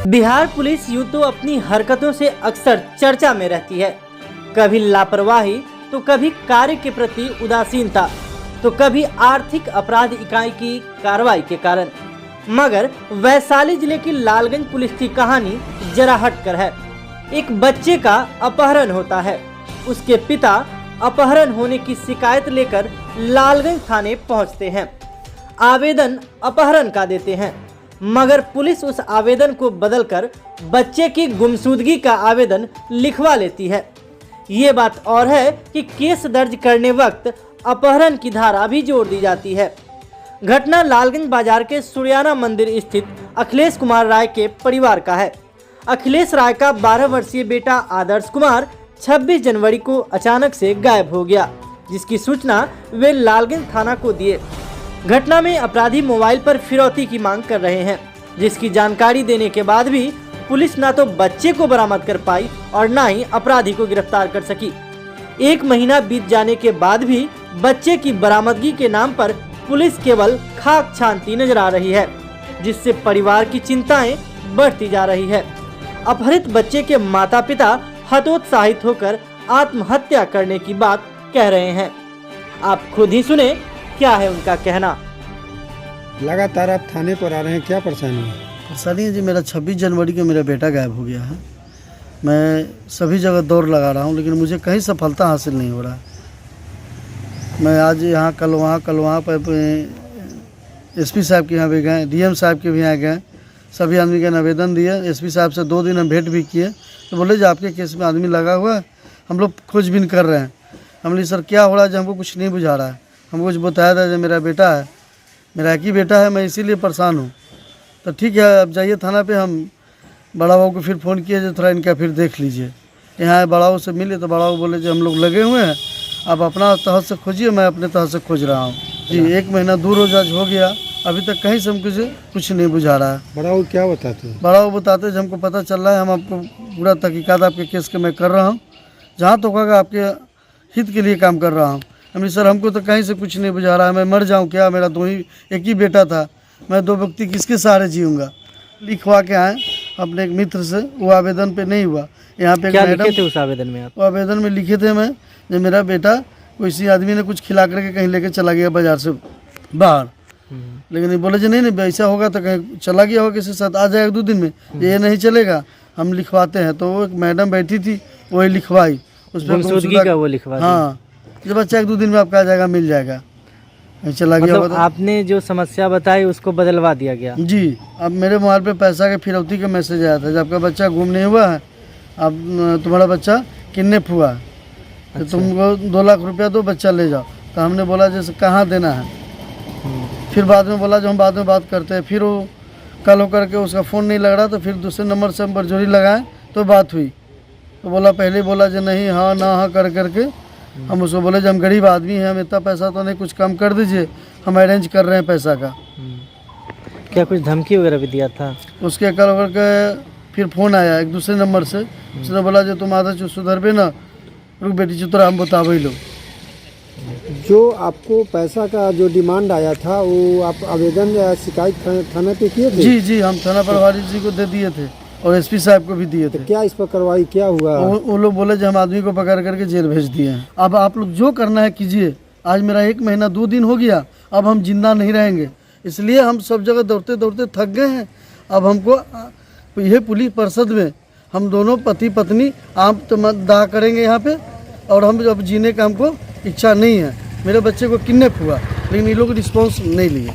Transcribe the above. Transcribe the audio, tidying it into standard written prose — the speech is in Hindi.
बिहार पुलिस यूं तो अपनी हरकतों से अक्सर चर्चा में रहती है, कभी लापरवाही तो कभी कार्य के प्रति उदासीनता तो कभी आर्थिक अपराध इकाई की कार्रवाई के कारण। मगर वैशाली जिले की लालगंज पुलिस की कहानी जरा हटकर है। एक बच्चे का अपहरण होता है। उसके पिता अपहरण होने की शिकायत लेकर लालगंज थाने पहुंचते हैं। आवेदन अपहरण का देते हैं, मगर पुलिस उस आवेदन को बदलकर बच्चे की गुमशुदगी का आवेदन लिखवा लेती है। ये बात और है कि केस दर्ज करने वक्त अपहरण की धारा भी जोड़ दी जाती है। घटना लालगंज बाजार के सूर्याना मंदिर स्थित अखिलेश कुमार राय के परिवार का है। अखिलेश राय का 12 वर्षीय बेटा आदर्श कुमार 26 जनवरी को अचानक से गायब हो गया, जिसकी सूचना वे लालगंज थाना को दिए। घटना में अपराधी मोबाइल पर फिरौती की मांग कर रहे हैं, जिसकी जानकारी देने के बाद भी पुलिस न तो बच्चे को बरामद कर पाई और न ही अपराधी को गिरफ्तार कर सकी। 1 महीना बीत जाने के बाद भी बच्चे की बरामदगी के नाम पर पुलिस केवल खाक छानती नजर आ रही है, जिससे परिवार की चिंताएं बढ़ती जा रही है। अपहरित बच्चे के माता पिता हतोत्साहित होकर आत्महत्या करने की बात कह रहे हैं। आप खुद ही सुने क्या है उनका कहना। लगातार आप थाने पर आ रहे हैं, क्या परेशानी है? परेशानी जी, मेरा 26 जनवरी को मेरा बेटा गायब हो गया है। मैं सभी जगह दौड़ लगा रहा हूँ, लेकिन मुझे कहीं सफलता हासिल नहीं हो रहा। मैं आज यहाँ कल वहाँ पर एसपी साहब के यहाँ भी गए, डीएम साहब के भी यहाँ गए, सभी आदमी का आवेदन दिए। एसपी साहब से 2 दिन हम भेंट भी किए, तो बोले जो आपके केस में आदमी लगा हुआ है, हम लोग खोजबीन कर रहे हैं। हमने सर क्या हो रहा है, जो हमको कुछ नहीं बुझा रहा है। हमको कुछ बताया था जो मेरा बेटा है, मेरा एक ही बेटा है, मैं इसीलिए परेशान हूँ। तो ठीक है, अब जाइए थाना पे। हम बड़ा बाबू को फिर फ़ोन किए जो थोड़ा इनका फिर देख लीजिए। यहाँ बड़ा बाबू से मिले तो बड़ा बाबू बोले जो हम लोग लगे हुए हैं, आप अपना तहत से खोजिए, मैं अपने तहत से खोज रहा हूँ जी। 1 महीना 2 रोज आज हो गया, अभी तक कहीं से हमको कुछ नहीं बुझा रहा है। बड़ा बाबू क्या बताते हैं? बड़ा बाबू बताते हैं, हमको पता चल रहा है, हम आपको पूरा तहकीकात आपके केस के मैं कर रहा हूँ, जहाँ तक होगा आपके हित के लिए काम कर रहा हूँ। हमने सर हमको तो कहीं से कुछ नहीं बुझा रहा है, मैं मर जाऊँ क्या? मेरा एक ही बेटा था, मैं 2 व्यक्ति किसके सहारे जीऊँगा? लिखवा के आए अपने एक मित्र से, वो आवेदन पे नहीं हुआ। यहाँ पे क्या लिखे थे उस आवेदन में आप? वो आवेदन में लिखे थे मैं जो मेरा बेटा किसी आदमी ने कुछ खिला करके कहीं लेके चला गया बाजार से बाहर। लेकिन बोले जी नहीं ऐसा होगा तो कहीं चला गया होगा किसी साथ, आ जाएगा 2 दिन में, ये नहीं चलेगा, हम लिखवाते हैं। तो वो एक मैडम बैठी थी, वही लिखवाई, उस पर वो लिखवा। हाँ, जब बच्चा 1-2 दिन में आपका आ जाएगा, मिल जाएगा। चला गया मतलब आपने जो समस्या बताई उसको बदलवा दिया गया जी। अब मेरे मोबाइल पे पैसा के फिरौती का मैसेज आया था, जब आपका बच्चा गुम नहीं हुआ है, अब तुम्हारा बच्चा किडनैप हुआ है, तो तुमको 2 लाख रुपया दो, बच्चा ले जाओ। तो हमने बोला जैसे कहाँ देना है। फिर बाद में बोला जो हम बाद में बात करते हैं। फिर वो कल होकर के उसका फ़ोन नहीं लग रहा, तो फिर दूसरे नंबर से हम बरजोरी लगाए तो बात हुई। तो बोला पहले बोला जो नहीं हाँ ना हाँ कर करके हम उसको बोले जो हम गरीब आदमी हैं, हम इतना पैसा तो नहीं, कुछ कम कर दीजिए, हम अरेंज कर रहे हैं पैसा का। क्या कुछ धमकी वगैरह भी दिया था? उसके कल होकर के फिर फ़ोन आया एक दूसरे नंबर से, उसने बोला जो तुम आधा सुधर पे ना, रुक बेटी चुतरा हम बतावे लो। जो आपको पैसा का जो डिमांड आया था, वो आप आवेदन या शिकायत थाना पे किए थे? जी, हम थाना प्रभारी जी को दे दिए थे और एसपी साहब को भी दिए थे। तो क्या इस पर कार्रवाई क्या हुआ? वो लोग बोले जो हम आदमी को पकड़ करके जेल भेज दिए हैं। अब आप लोग जो करना है कीजिए। आज मेरा 1 महीना 2 दिन हो गया, अब हम जिंदा नहीं रहेंगे, इसलिए हम सब जगह दौड़ते दौड़ते थक गए हैं। अब हमको यह पुलिस परिषद में हम दोनों पति पत्नी आप दाह करेंगे यहाँ पे, और हम अब जीने का हमको इच्छा नहीं है। मेरे बच्चे को किडनैप हुआ, लेकिन ये लोग रिस्पॉन्स नहीं लिए।